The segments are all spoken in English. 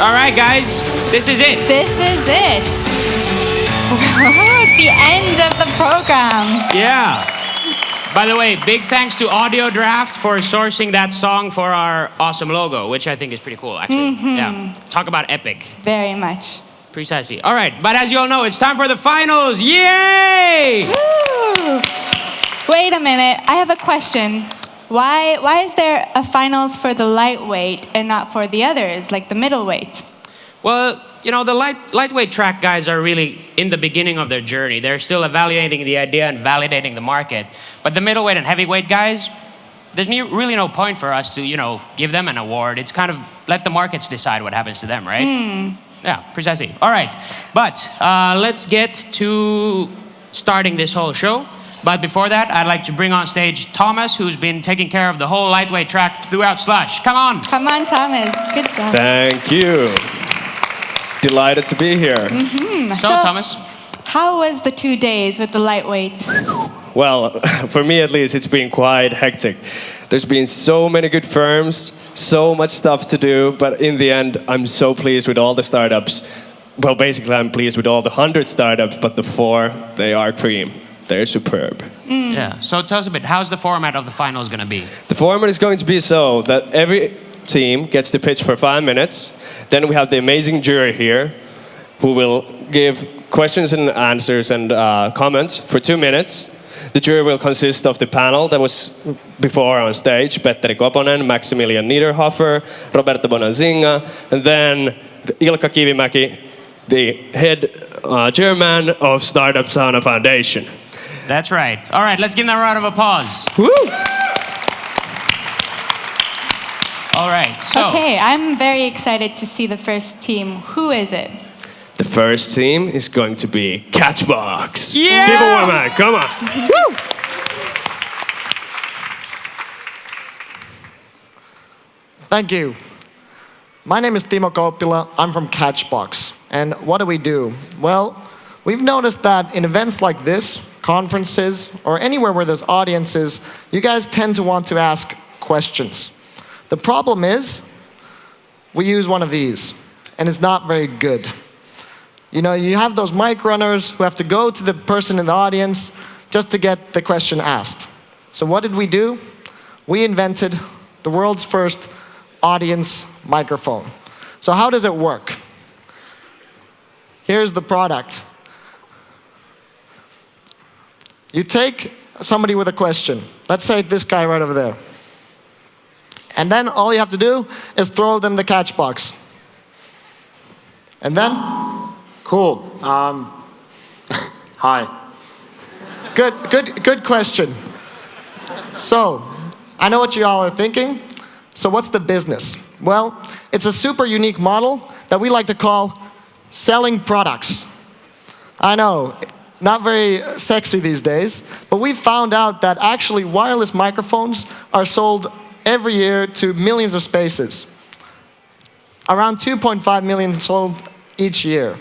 All right, guys, this is it. This is it. The end of the program. Yeah. By the way, big thanks to Audio Draft for sourcing that song for our awesome logo, which I think is pretty cool, actually. Yeah. Talk about epic. Very much. Precisely. All right, but as you all know, it's time for the finals. Yay! Woo! Wait a minute. I have a question. Why is there a finals for the lightweight and not for the others, like the middleweight? Well, you know, the lightweight track guys are really in the beginning of their journey. They're still evaluating the idea and validating the market. But the middleweight and heavyweight guys, there's really no point for us to, you know, give them an award. It's kind of let the markets decide what happens to them, right? Yeah, precisely. All right, but let's get to starting this whole show. But before that, I'd like to bring on stage Thomas, who's been taking care of the whole lightweight track throughout Slush. Come on. Come on, Thomas. Good job. Thank you. Delighted to be here. So, Thomas. How was the 2 days with the lightweight? Well, for me at least, it's been quite hectic. There's been so many good firms, so much stuff to do, but in the end, I'm so pleased with all the startups. Well, basically, I'm pleased with all the 100 startups, but the 4, they are cream. They're superb. Yeah, so tell us a bit, how's the format of the finals going to be? The format is going to be so that every team gets to pitch for 5 minutes. Then we have the amazing jury here who will give questions and answers and comments for 2 minutes. The jury will consist of the panel that was before on stage, Petteri Koponen, Maximilian Niederhofer, Roberto Bonanzinga, and then Ilkka Kivimäki, the head chairman of Startup Sauna Foundation. That's right. All right, let's give them a round of applause. Woo! All right, so. Okay, I'm very excited to see the first team. Who is it? The first team is going to be Catchbox. Yeah! Give a woman, come on. Woo! Thank you. My name is Timo Kauppila. I'm from Catchbox. And what do we do? Well, we've noticed that in events like this, conferences, or anywhere where there's audiences, you guys tend to want to ask questions. The problem is, we use one of these, and it's not very good. You know, you have those mic runners who have to go to the person in the audience just to get the question asked. So what did we do? We invented the world's first audience microphone. So how does it work? Here's the product. You take somebody with a question. Let's say this guy right over there. And then all you have to do is throw them the Catchbox. And then? Cool. Hi. Good question. So, I know what you all are thinking. So what's the business? Well, it's a super unique model that we like to call selling products. I know, not very sexy these days, but we found out that actually wireless microphones are sold every year to millions of spaces. Around 2.5 million sold each year.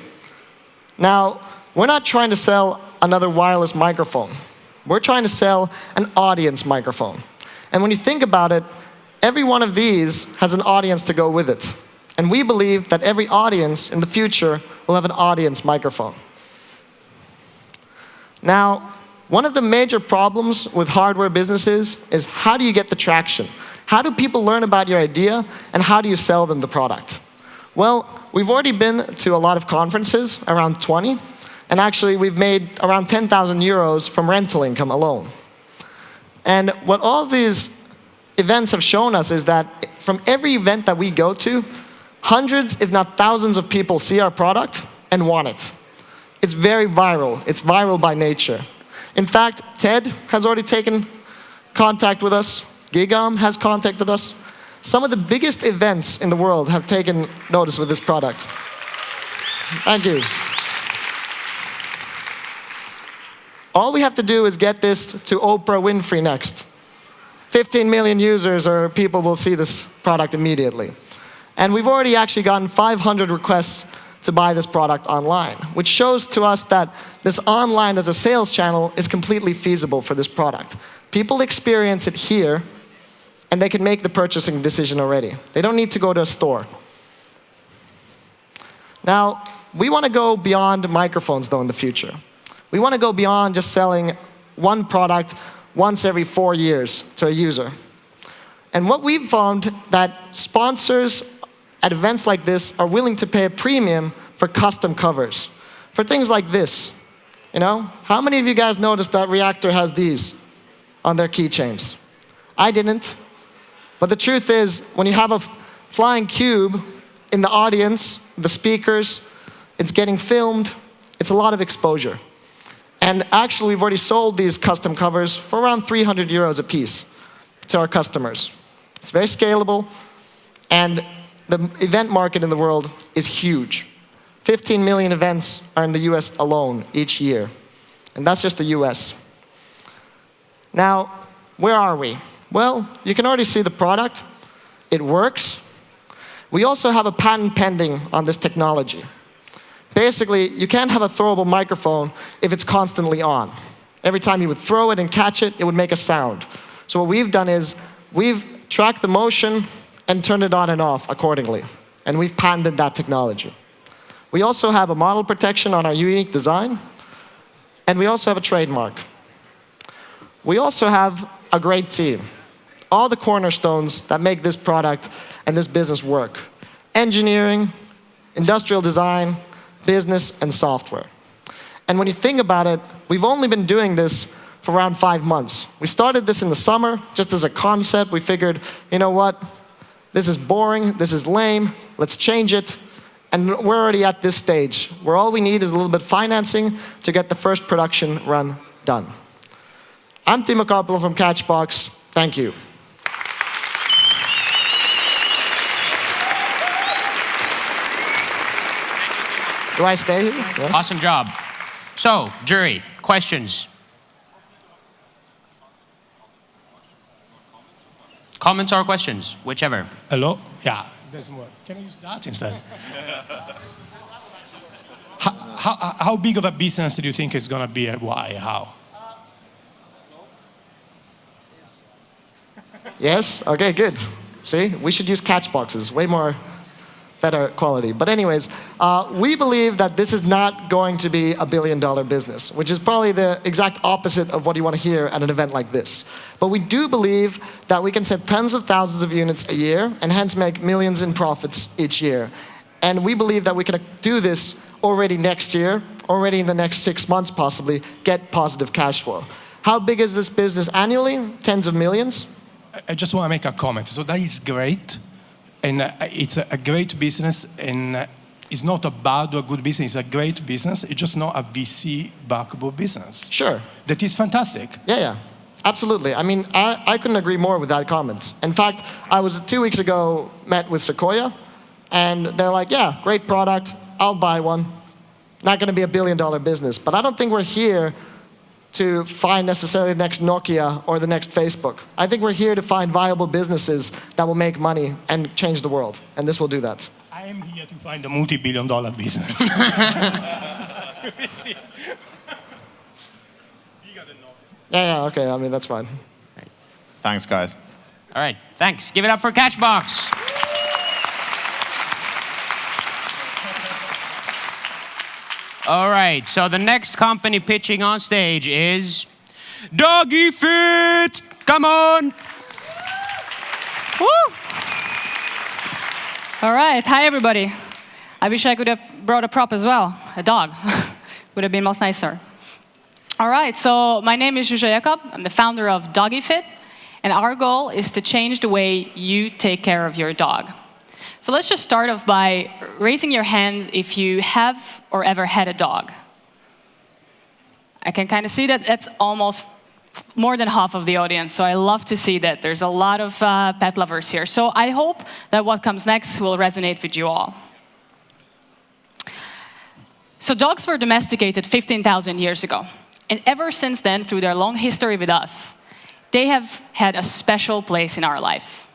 Now, we're not trying to sell another wireless microphone. We're trying to sell an audience microphone. And when you think about it, every one of these has an audience to go with it. And we believe that every audience in the future will have an audience microphone. Now, one of the major problems with hardware businesses is how do you get the traction? How do people learn about your idea, and how do you sell them the product? Well, we've already been to a lot of conferences, around 20, and actually we've made around 10,000 euros from rental income alone. And what all these events have shown us is that from every event that we go to, hundreds, if not thousands of people see our product and want it. It's very viral. It's viral by nature. In fact, TED has already taken contact with us. Gigam has contacted us. Some of the biggest events in the world have taken notice with this product. Thank you. All we have to do is get this to Oprah Winfrey next. 15 million users or people will see this product immediately. And we've already actually gotten 500 requests to buy this product online, which shows to us that this online as a sales channel is completely feasible for this product. People experience it here, and they can make the purchasing decision already. They don't need to go to a store. Now, we want to go beyond microphones, though, in the future. We want to go beyond just selling one product once every 4 years to a user. And what we've found that sponsors at events like this are willing to pay a premium for custom covers, for things like this. You know, how many of you guys noticed that Reactor has these on their keychains? I didn't. But the truth is, when you have a flying cube in the audience, the speakers, it's getting filmed, it's a lot of exposure. And actually, we've already sold these custom covers for around 300 euros a piece to our customers. It's very scalable, and the event market in the world is huge. 15 million events are in the US alone each year, and that's just the US. Now, where are we? Well, you can already see the product. It works. We also have a patent pending on this technology. Basically, you can't have a throwable microphone if it's constantly on. Every time you would throw it and catch it, it would make a sound. So what we've done is we've tracked the motion and turned it on and off accordingly. And we've patented that technology. We also have a model protection on our unique design. And we also have a trademark. We also have a great team. All the cornerstones that make this product and this business work. Engineering, industrial design, business, and software. And when you think about it, we've only been doing this for around 5 months. We started this in the summer, just as a concept. We figured, you know what? This is boring, this is lame, let's change it. And we're already at this stage, where all we need is a little bit of financing to get the first production run done. I'm Timo Kaupalo from Catchbox. Thank you. Do I stay here? Yes. Awesome job. So, jury, questions? Comments or questions, whichever. Hello? Yeah, doesn't work. Can I use that instead? How big of a business do you think it's going to be and why? How? Yes? Okay, good. See, we should use Catchboxes, way more better quality. But anyways, we believe that this is not going to be a billion-dollar business, which is probably the exact opposite of what you want to hear at an event like this. But we do believe that we can sell tens of thousands of units a year and hence make millions in profits each year. And we believe that we can do this already next year, already in the next 6 months possibly, get positive cash flow. How big is this business annually? Tens of millions. I just want to make a comment. So that is great. And it's a great business, and it's not a bad or good business. It's a great business. It's just not a VC backable business. Sure. That is fantastic. Yeah. Absolutely. I mean, I couldn't agree more with that comment. In fact, I was 2 weeks ago met with Sequoia, and they're like, yeah, great product. I'll buy one. Not going to be a billion-dollar business. But I don't think we're here to find necessarily the next Nokia or the next Facebook. I think we're here to find viable businesses that will make money and change the world. And this will do that. I am here to find a multi-billion-dollar business. Yeah, okay, I mean, that's fine. Thanks, guys. All right, thanks. Give it up for Catchbox. All right, so the next company pitching on stage is DoggyFit. Come on. Woo! All right, hi everybody. I wish I could have brought a prop as well, a dog. Would have been much nicer. All right, so my name is Zsuzsa Jakab. I'm the founder of DoggyFit, and our goal is to change the way you take care of your dog. So let's just start off by raising your hands if you have or ever had a dog. I can kind of see that that's almost more than half of the audience, so I love to see that. There's a lot of pet lovers here. So I hope that what comes next will resonate with you all. So dogs were domesticated 15,000 years ago. And ever since then, through their long history with us, they have had a special place in our lives.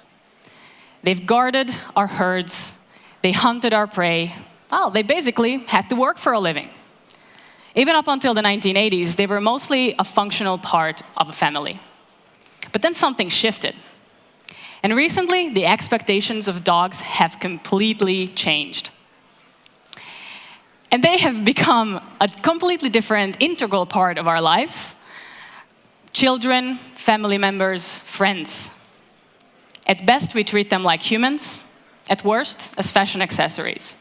They've guarded our herds, they hunted our prey. Well, they basically had to work for a living. Even up until the 1980s, they were mostly a functional part of a family. But then something shifted. And recently, the expectations of dogs have completely changed. And they have become a completely different, integral part of our lives. Children, family members, friends. At best, we treat them like humans. At worst, as fashion accessories.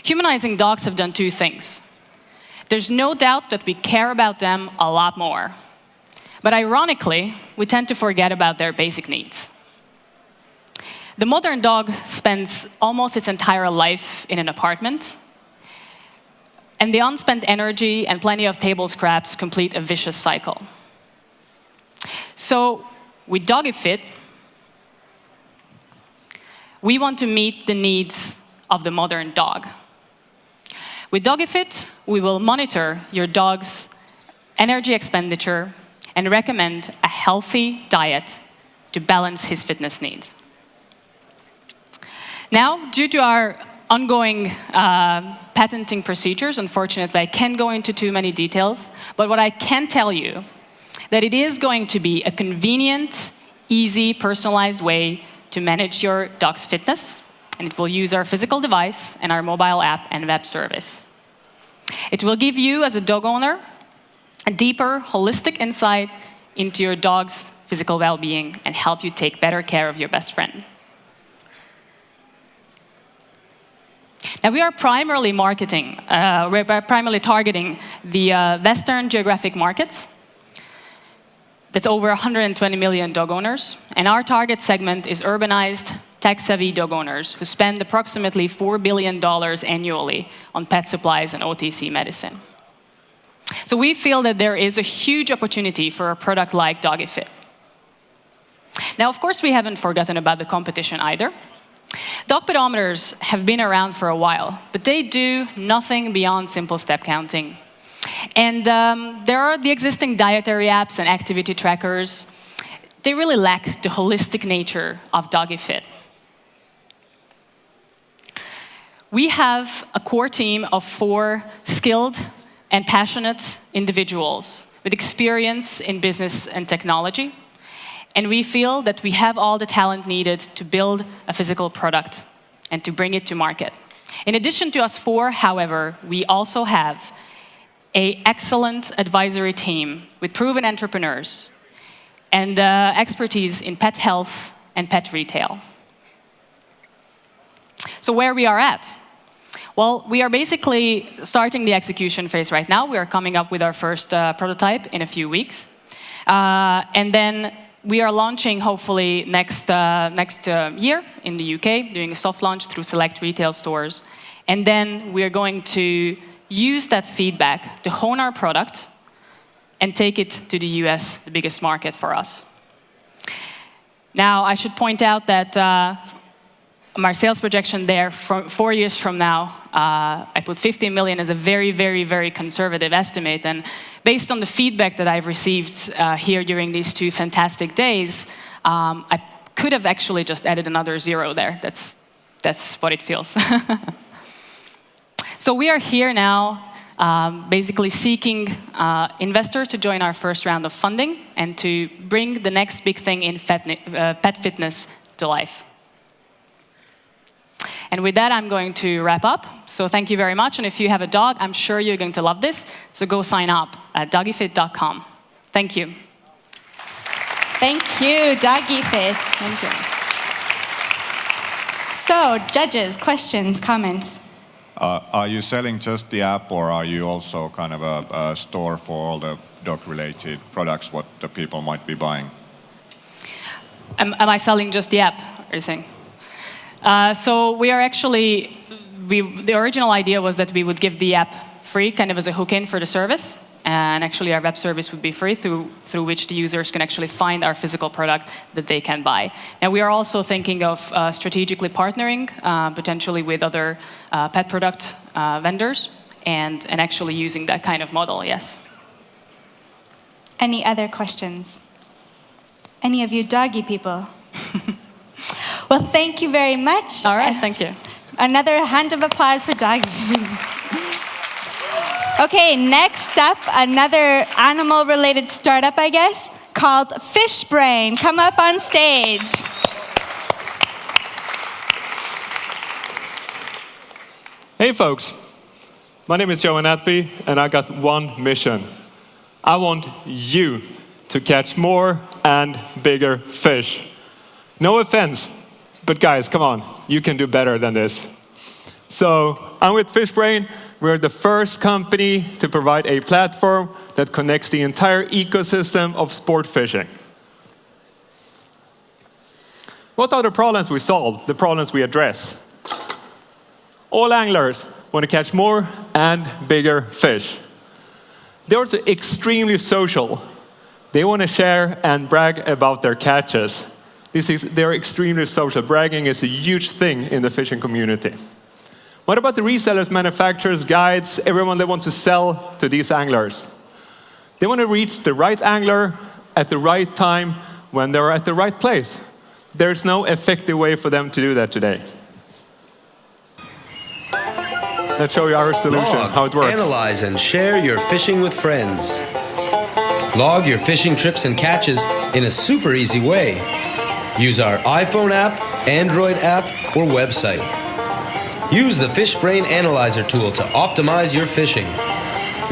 Humanizing dogs have done two things. There's no doubt that we care about them a lot more. But ironically, we tend to forget about their basic needs. The modern dog spends almost its entire life in an apartment, and the unspent energy and plenty of table scraps complete a vicious cycle. So, with DoggyFit, we want to meet the needs of the modern dog. With DoggyFit, we will monitor your dog's energy expenditure and recommend a healthy diet to balance his fitness needs. Now, due to our ongoing patenting procedures, unfortunately, I can't go into too many details, but what I can tell you, that it is going to be a convenient, easy, personalized way to manage your dog's fitness, and it will use our physical device and our mobile app and web service. It will give you, as a dog owner, a deeper, holistic insight into your dog's physical well-being and help you take better care of your best friend. Now, we are primarily targeting the Western geographic markets. That's over 120 million dog owners. And our target segment is urbanized, tech-savvy dog owners who spend approximately $4 billion annually on pet supplies and OTC medicine. So we feel that there is a huge opportunity for a product like DoggyFit. Now, of course, we haven't forgotten about the competition either. Dog pedometers have been around for a while, but they do nothing beyond simple step counting. And there are the existing dietary apps and activity trackers. They really lack the holistic nature of DoggyFit. We have a core team of 4 skilled and passionate individuals with experience in business and technology. And we feel that we have all the talent needed to build a physical product and to bring it to market. In addition to us 4, however, we also have an excellent advisory team with proven entrepreneurs and expertise in pet health and pet retail. So where we are at? Well, we are basically starting the execution phase right now. We are coming up with our first prototype in a few weeks. And then we are launching, hopefully, next year in the UK, doing a soft launch through select retail stores. And then we are going to use that feedback to hone our product and take it to the US, the biggest market for us. Now, I should point out that our sales projection there, 4 years from now, I put 50 million as a very, very, very conservative estimate. And based on the feedback that I've received here during these 2 fantastic days, I could have actually just added another 0 there. That's what it feels. So we are here now basically seeking investors to join our first round of funding and to bring the next big thing in pet fitness to life. And with that, I'm going to wrap up. So thank you very much. And if you have a dog, I'm sure you're going to love this. So go sign up at doggyfit.com. Thank you. Thank you, DoggyFit. Thank you. So, judges, questions, comments? Are you selling just the app, or are you also kind of a store for all the dog-related products what the people might be buying? Am I selling just the app, are you saying? So we are actually, the original idea was that we would give the app free, kind of as a hook-in for the service. And actually our web service would be free, through which the users can actually find our physical product that they can buy. Now we are also thinking of strategically partnering, potentially with other pet product vendors, and actually using that kind of model, yes. Any other questions? Any of you doggy people? Well, thank you very much. All right, thank you. Another hand of applause for Doggy. Okay, next up, another animal-related startup, I guess, called Fishbrain. Come up on stage. Hey folks, My name is Joe Atby, and I got one mission. I want you to catch more and bigger fish. No offense, but guys, come on, you can do better than this. So I'm with Fishbrain. We're the first company to provide a platform that connects the entire ecosystem of sport fishing. What are the problems we solve, the problems we address? All anglers want to catch more and bigger fish. They're also extremely social. They want to share and brag about their catches. They're extremely social. Bragging is a huge thing in the fishing community. What about the resellers, manufacturers, guides, everyone that wants to sell to these anglers? They want to reach the right angler at the right time when they're at the right place. There's no effective way for them to do that today. Let's show you our solution, Log, how it works. Analyze and share your fishing with friends. Log your fishing trips and catches in a super easy way. Use our iPhone app, Android app, or website. Use the Fishbrain Analyzer tool to optimize your fishing.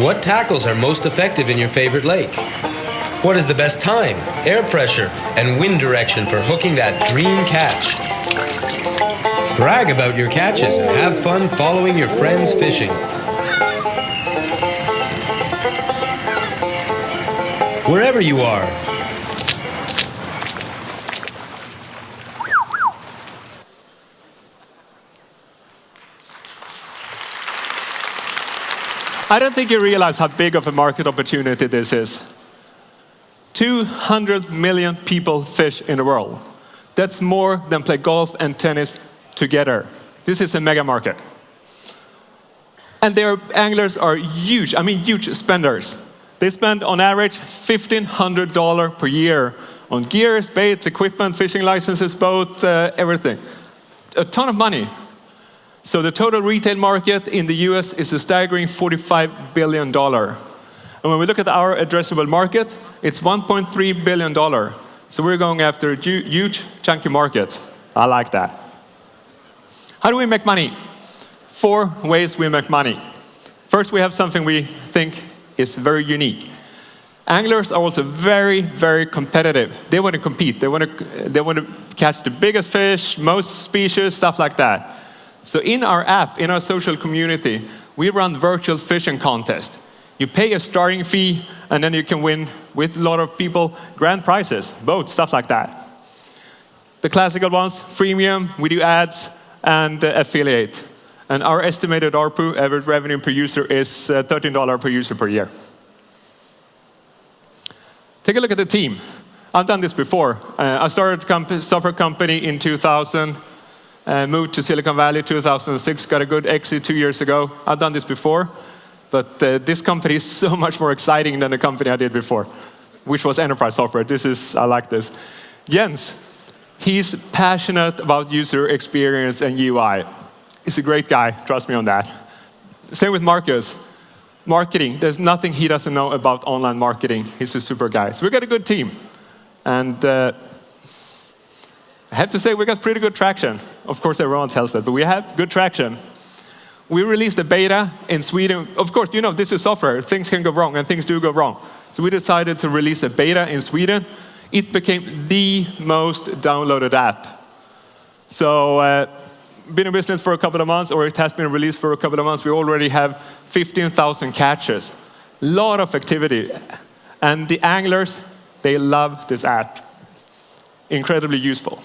What tackles are most effective in your favorite lake? What is the best time, air pressure, and wind direction for hooking that dream catch? Brag about your catches and have fun following your friends fishing. Wherever you are. I don't think you realize how big of a market opportunity this is. 200 million people fish in the world. That's more than play golf and tennis together. This is a mega market. And their anglers are huge, huge spenders. They spend on average $1,500 per year on gears, baits, equipment, fishing licenses, boat, everything. A ton of money. So the total retail market in the US is a staggering $45 billion. And when we look at our addressable market, it's $1.3 billion. So we're going after a huge, chunky market. I like that. How do we make money? 4 ways we make money. First, we have something we think is very unique. Anglers are also very, very competitive. They want to compete. They want to catch the biggest fish, most species, stuff like that. So in our app, in our social community, we run virtual fishing contests. You pay a starting fee, and then you can win with a lot of people grand prizes, boats, stuff like that. The classical ones, freemium, we do ads, and affiliate. And our estimated ARPU, average revenue per user, is $13 per user per year. Take a look at the team. I've done this before. I started a software company in 2000, moved to Silicon Valley 2006, got a good exit 2 years ago. I've done this before, but this company is so much more exciting than the company I did before, which was enterprise software. I like this. Jens, he's passionate about user experience and UI. He's a great guy, trust me on that. Same with Marcus. Marketing, there's nothing he doesn't know about online marketing. He's a super guy. So we got a good team. And I have to say, we got pretty good traction. Of course, everyone tells that, but we have good traction. We released a beta in Sweden. Of course, this is software. Things can go wrong, and things do go wrong. So we decided to release a beta in Sweden. It became the most downloaded app. So, been in business for a couple of months, or it has been released for a couple of months. We already have 15,000 catches. A lot of activity. And the anglers, they love this app. Incredibly useful.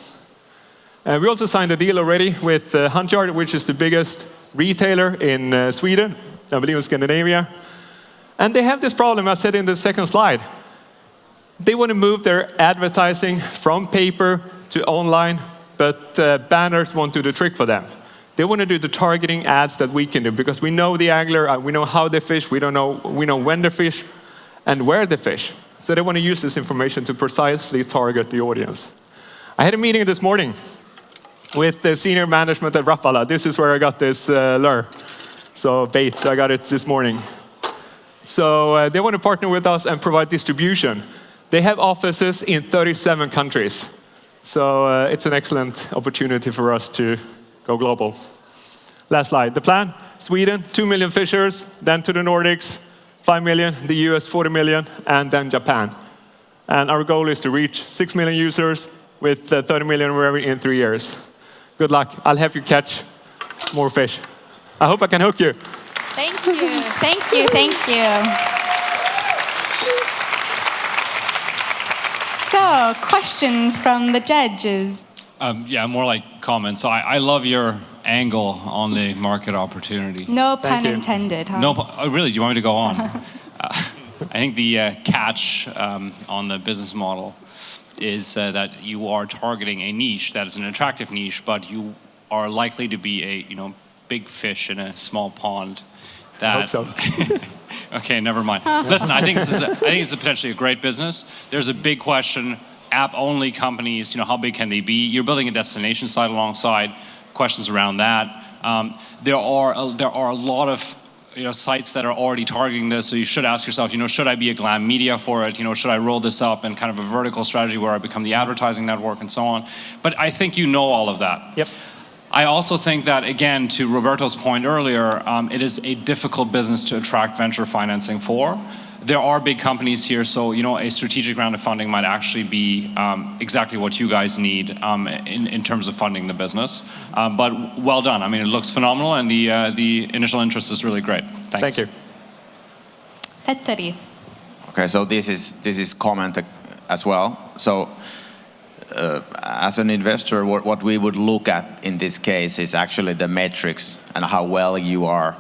We also signed a deal already with Huntyard, which is the biggest retailer in Sweden, I believe in Scandinavia. And they have this problem, I said in the second slide. They want to move their advertising from paper to online, but banners won't do the trick for them. They want to do the targeting ads that we can do, because we know the angler, we know how they fish, we know when they fish, and where they fish. So they want to use this information to precisely target the audience. I had a meeting this morning with the senior management at Rapala. This is where I got this lure, so bait. So I got it this morning. So they want to partner with us and provide distribution. They have offices in 37 countries. So it's an excellent opportunity for us to go global. Last slide. The plan, Sweden, 2 million fishers, then to the Nordics, 5 million, the US 40 million, and then Japan. And our goal is to reach 6 million users with 30 million revenue in 3 years. Good luck. I'll help you catch more fish. I hope I can hook you. Thank you, thank you, thank you. So, questions from the judges? Yeah, more like comments. So I love your angle on the market opportunity. No pun intended, huh? No, oh, really? Do you want me to go on? I think the catch on the business model is that you are targeting a niche that is an attractive niche, but you are likely to be a big fish in a small pond. I hope so. Okay, never mind. Listen, I think it's potentially a great business. There's a big question. App-only companies, how big can they be? You're building a destination site alongside. Questions around that. There are a lot of sites that are already targeting this, so you should ask yourself, should I be a glam media for it? Should I roll this up in kind of a vertical strategy where I become the advertising network and so on? But I think you know all of that. Yep. I also think that, again, to Roberto's point earlier, it is a difficult business to attract venture financing for. There are big companies here, so a strategic round of funding might actually be exactly what you guys need in terms of funding the business. But well done. I mean, it looks phenomenal, and the initial interest is really great. Thanks. Thank you. Petteri. Okay, so this is comment as well. So as an investor, what we would look at in this case is actually the metrics and how well you are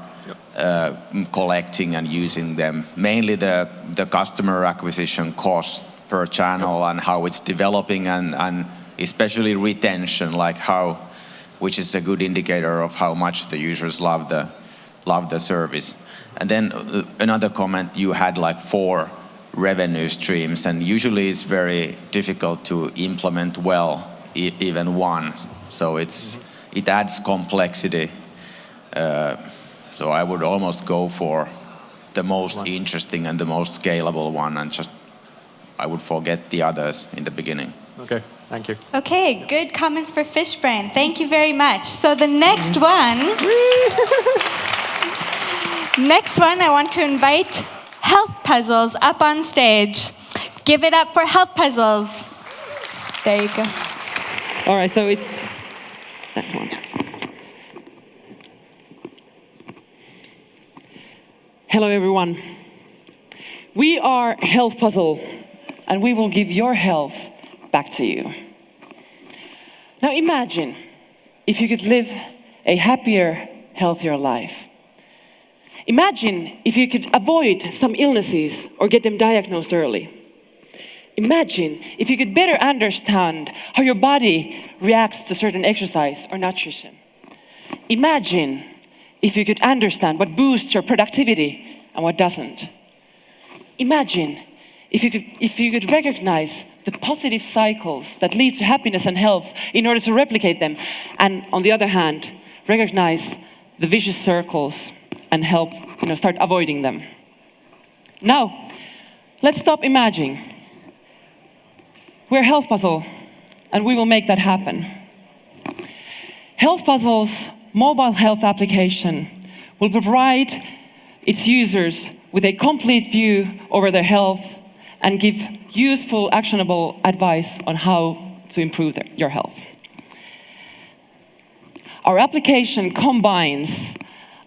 collecting and using them. Mainly the customer acquisition cost per channel and how it's developing, and especially retention, which is a good indicator of how much the users love the service. And then another comment, you had 4 revenue streams, and usually it's very difficult to implement well even one. So it adds complexity. So I would almost go for the most interesting and the most scalable one, and I would forget the others in the beginning. Okay, thank you. Okay, good comments for Fishbrain. Thank you very much. So the next one, I want to invite HealthPuzzles up on stage. Give it up for HealthPuzzles. There you go. All right, so it's that one. Hello, everyone. We are HealthPuzzle, and we will give your health back to you. Now imagine if you could live a happier, healthier life. Imagine if you could avoid some illnesses or get them diagnosed early. Imagine if you could better understand how your body reacts to certain exercise or nutrition. Imagine if you could understand what boosts your productivity and what doesn't. Imagine if you could recognize the positive cycles that lead to happiness and health in order to replicate them, and on the other hand, recognize the vicious circles and help start avoiding them. Now, let's stop imagining. We're HealthPuzzle, and we will make that happen. HealthPuzzle's mobile health application will provide its users with a complete view over their health and give useful, actionable advice on how to improve your health. Our application combines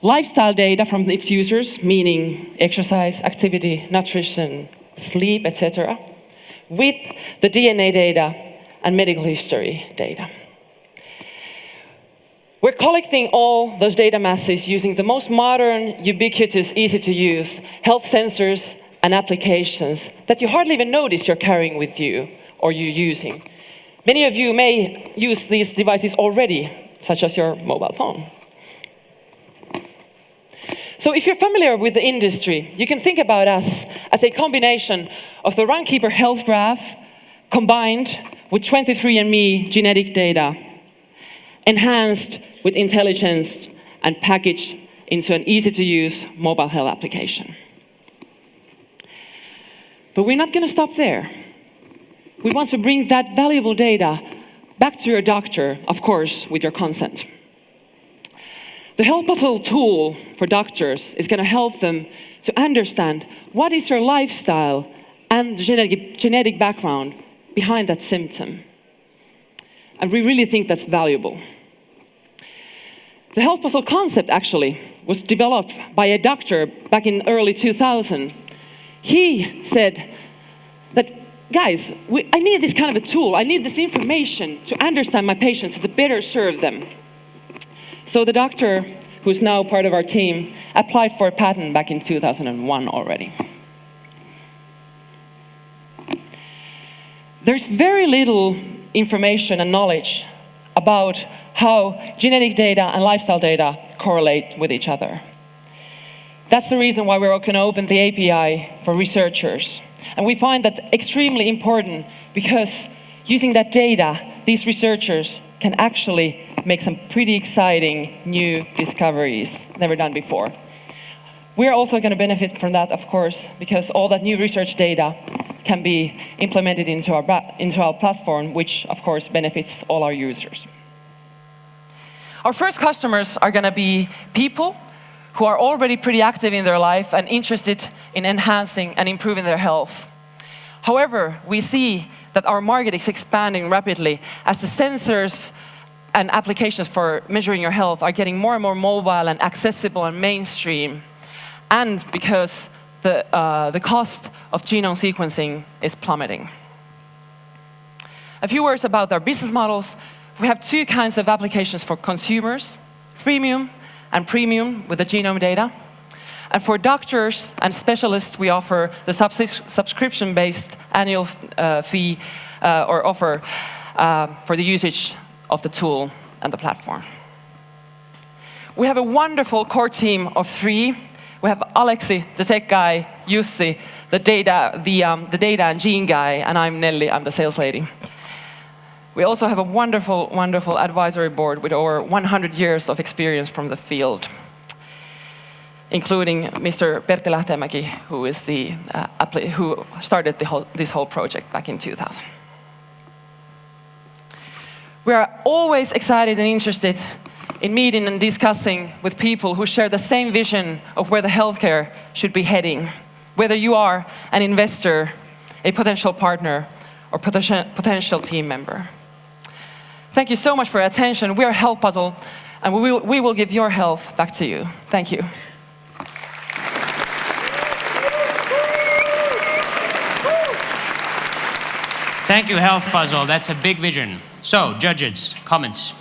lifestyle data from its users, meaning exercise, activity, nutrition, sleep, etc., with the DNA data and medical history data. We're collecting all those data masses using the most modern, ubiquitous, easy to use health sensors and applications that you hardly even notice you're carrying with you or you're using. Many of you may use these devices already, such as your mobile phone. So if you're familiar with the industry, you can think about us as a combination of the Runkeeper Health Graph combined with 23andMe genetic data, enhanced with intelligence and packaged into an easy-to-use mobile health application. But we're not going to stop there. We want to bring that valuable data back to your doctor, of course, with your consent. The HealthPuzzle tool for doctors is going to help them to understand what is your lifestyle and the genetic background behind that symptom. And we really think that's valuable. The HealthPuzzle concept actually was developed by a doctor back in early 2000. He said that, guys, I need this kind of a tool. I need this information to understand my patients, to better serve them. So the doctor, who's now part of our team, applied for a patent back in 2001 already. There's very little information and knowledge about how genetic data and lifestyle data correlate with each other. That's the reason why we're going to open the API for researchers. And we find that extremely important because using that data, these researchers can actually make some pretty exciting new discoveries never done before. We're also going to benefit from that, of course, because all that new research data can be implemented into our platform, which of course benefits all our users. Our first customers are going to be people who are already pretty active in their life and interested in enhancing and improving their health. However, we see that our market is expanding rapidly as the sensors and applications for measuring your health are getting more and more mobile and accessible and mainstream, and because the cost of genome sequencing is plummeting. A few words about our business models. We have two kinds of applications for consumers, freemium and premium with the genome data. And for doctors and specialists, we offer the subscription-based annual fee or offer for the usage of the tool and the platform. We have a wonderful core team of 3. We have Aleksi, the tech guy, Jussi, the data and gene guy, and I'm Nelly, I'm the sales lady. We also have a wonderful, wonderful advisory board with over 100 years of experience from the field, including Mr. Pertti Lähteenmäki, who is who started this whole project back in 2000. We are always excited and interested in meeting and discussing with people who share the same vision of where the healthcare should be heading, whether you are an investor, a potential partner, or potential team member. Thank you so much for your attention. We are HealthPuzzle, and we will give your health back to you. Thank you. Thank you, HealthPuzzle. That's a big vision. So, judges, comments.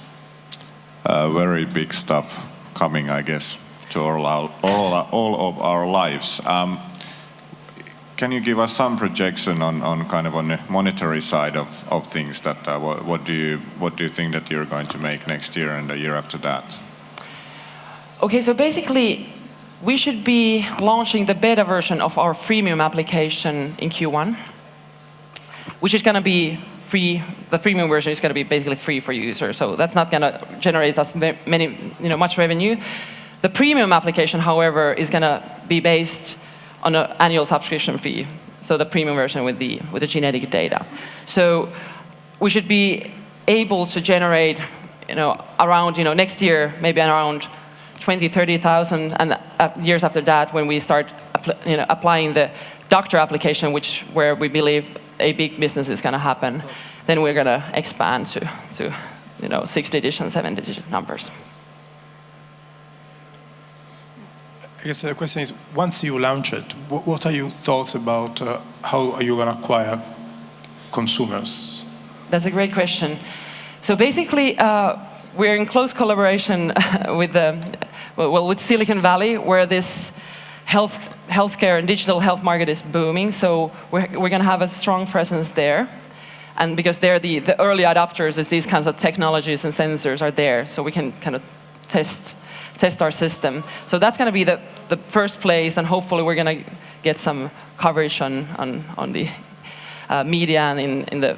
Very big stuff coming, I guess, to all of our lives. Can you give us some projection on kind of on the monetary side of things? That what do you think that you're going to make next year and the year after that? Okay, so basically, we should be launching the beta version of our freemium application in Q1, which is going to be free. The freemium version is going to be basically free for users, so that's not going to generate us much revenue. The premium application, however, is going to be based on an annual subscription fee, so the premium version with the genetic data. So we should be able to generate, around next year maybe around 20,000-30,000, and years after that when we start applying the doctor application, where we believe a big business is going to happen, then we're going to expand to 6-digit and 7-digit numbers. I guess the question is, once you launch it, what are your thoughts about how are you going to acquire consumers? That's a great question. So basically, we're in close collaboration with Silicon Valley, where this healthcare and digital health market is booming. So we're going to have a strong presence there. And because they're the early adopters of these kinds of technologies and sensors are there, so we can kind of test our system. So that's going to be the first place, and hopefully we're going to get some coverage on the media and in the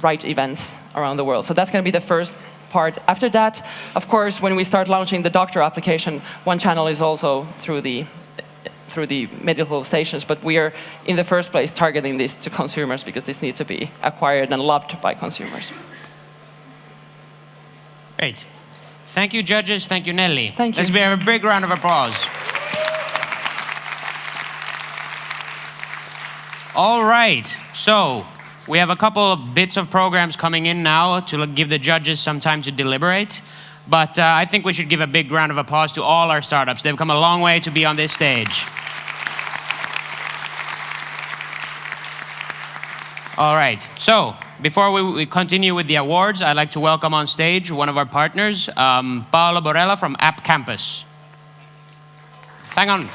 right events around the world. So that's going to be the first part. After that, of course, when we start launching the doctor application, one channel is also through the medical stations, but we are in the first place targeting this to consumers because this needs to be acquired and loved by consumers. Great. Thank you, judges. Thank you, Nelly. Thank you. Let's give a big round of applause. All right. So we have a couple of bits of programs coming in now to give the judges some time to deliberate. But I think we should give a big round of applause to all our startups. They've come a long way to be on this stage. All right. So before we continue with the awards, I'd like to welcome on stage one of our partners, Paolo Borella from AppCampus. Hang on.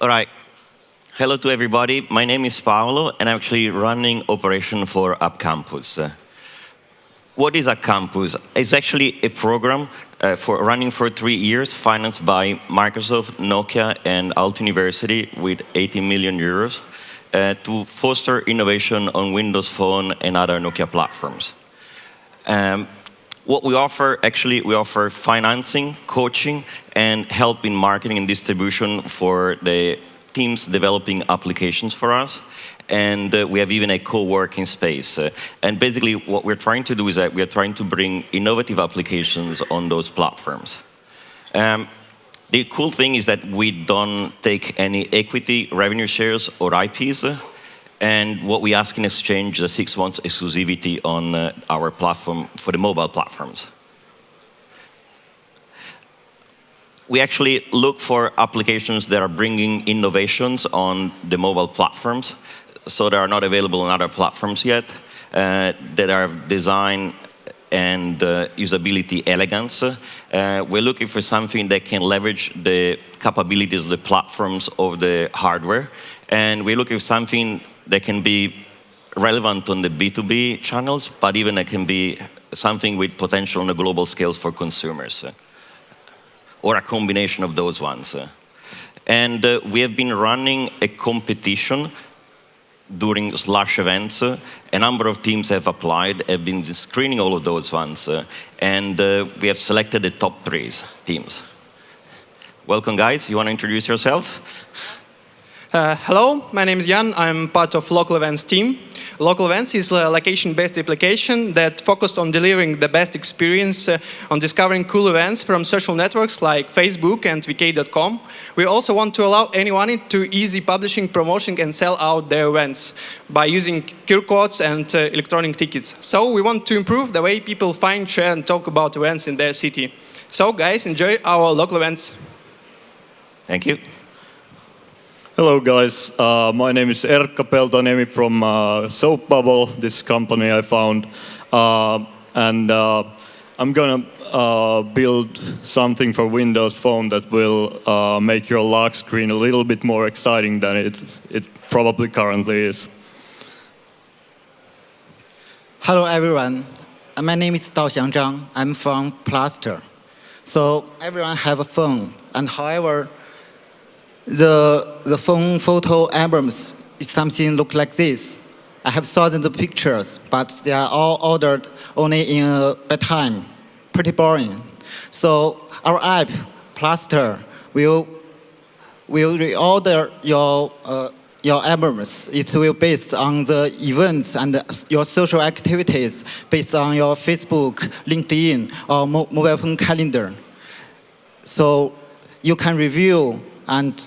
All right. Hello to everybody. My name is Paolo, and I'm actually running operation for AppCampus. What is AppCampus? It's actually a program for running for 3 years, financed by Microsoft, Nokia, and Aalto University with 80 million euros to foster innovation on Windows Phone and other Nokia platforms. What we offer, actually, we offer financing, coaching, and help in marketing and distribution for the teams developing applications for us. And we have even a co-working space. And basically, what we're trying to do is that we're trying to bring innovative applications on those platforms. The cool thing is that we don't take any equity, revenue shares, or IPs. And what we ask in exchange is 6 months exclusivity on our platform for the mobile platforms. We actually look for applications that are bringing innovations on the mobile platforms, so they are not available on other platforms yet, that are design and usability elegance. We're looking for something that can leverage the capabilities of the platforms of the hardware. And we're looking for something that can be relevant on the B2B channels, but even it can be something with potential on a global scale for consumers, or a combination of those ones. And we have been running a competition during Slush events. A number of teams have applied, have been screening all of those ones, and we have selected the top 3 teams. Welcome, guys. You want to introduce yourself? Hello, my name is Jan. I'm part of Local Events team. Local Events is a location-based application that focused on delivering the best experience on discovering cool events from social networks like Facebook and vk.com. We also want to allow anyone to easy publishing, promotion, and sell out their events by using QR codes and electronic tickets. So we want to improve the way people find, share, and talk about events in their city. So guys, enjoy our local events. Thank you. Hello guys, my name is Erkka Peltoniemi from Soap Bubble, this company I found. And I'm gonna build something for Windows Phone that will make your lock screen a little bit more exciting than it probably currently is. Hello everyone, my name is Daoxiang Zhang. I'm from Plaster. So everyone have a phone, and however, the phone photo albums is something look like this. I have thousands of pictures, but they are all ordered only in a bedtime. Pretty boring. So our app, Plaster, will reorder your albums. It will based on the events and your social activities based on your Facebook, LinkedIn, or mobile phone calendar. So you can review and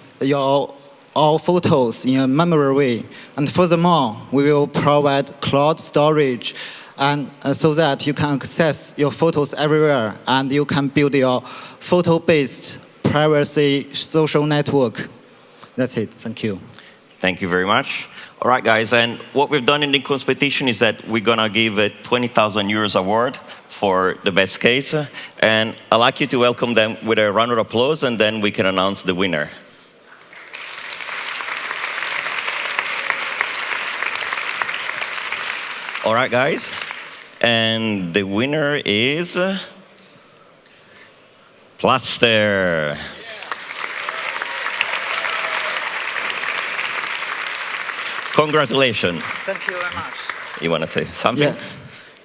all photos in a memory way. And furthermore, we will provide cloud storage and so that you can access your photos everywhere and you can build your photo-based privacy social network. That's it. Thank you. Thank you very much. All right, guys, and what we've done in the competition is that we're gonna give a 20,000 euros award for the best case. And I'd like you to welcome them with a round of applause, and then we can announce the winner. All right, guys. And the winner is Plaster. Congratulations. Thank you very much. You want to say something?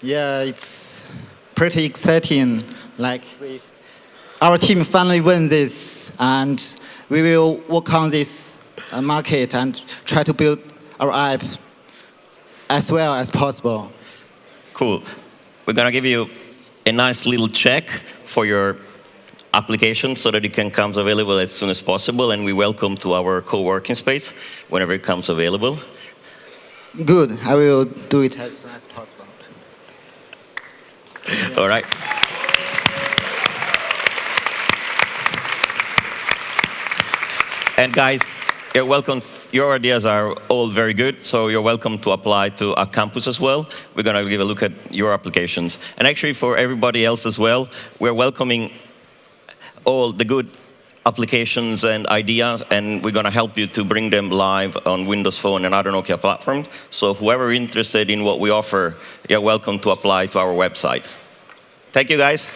Yeah, it's pretty exciting. Like our team finally won this, and we will work on this market and try to build our app as well as possible. Cool. We're going to give you a nice little check for your application so that it can come available as soon as possible, and we welcome to our co-working space whenever it comes available. Good. I will do it as soon as possible. All right. And guys, you're welcome. Your ideas are all very good, so you're welcome to apply to AppCampus as well. We're going to give a look at your applications. And actually, for everybody else as well, we're welcoming all the good applications and ideas, and we're going to help you to bring them live on Windows Phone and other Nokia platforms. So whoever is interested in what we offer, you're welcome to apply to our website. Thank you, guys.